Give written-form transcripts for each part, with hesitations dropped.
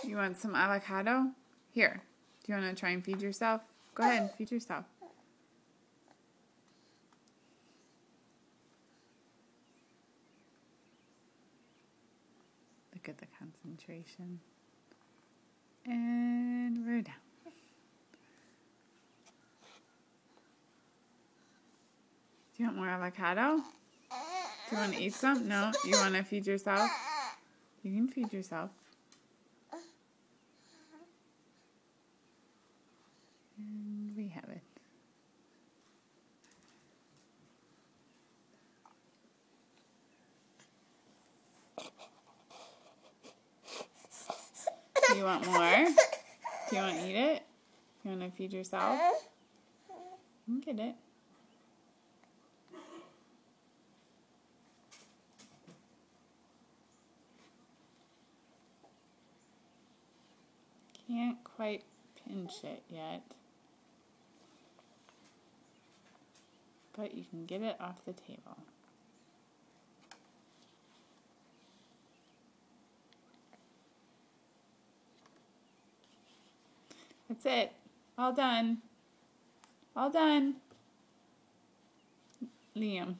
You want some avocado? Here. Do you want to try and feed yourself? Go ahead and feed yourself. Look at the concentration. And we're down. Do you want more avocado? Do you want to eat some? No? You want to feed yourself? You can feed yourself. And we have it. Do you want more? Do you want to eat it? You want to feed yourself? You can get it. Can't quite pinch it yet, but you can get it off the table. That's it. All done. All done. Liam.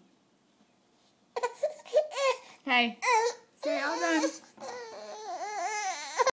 Hey, say all done.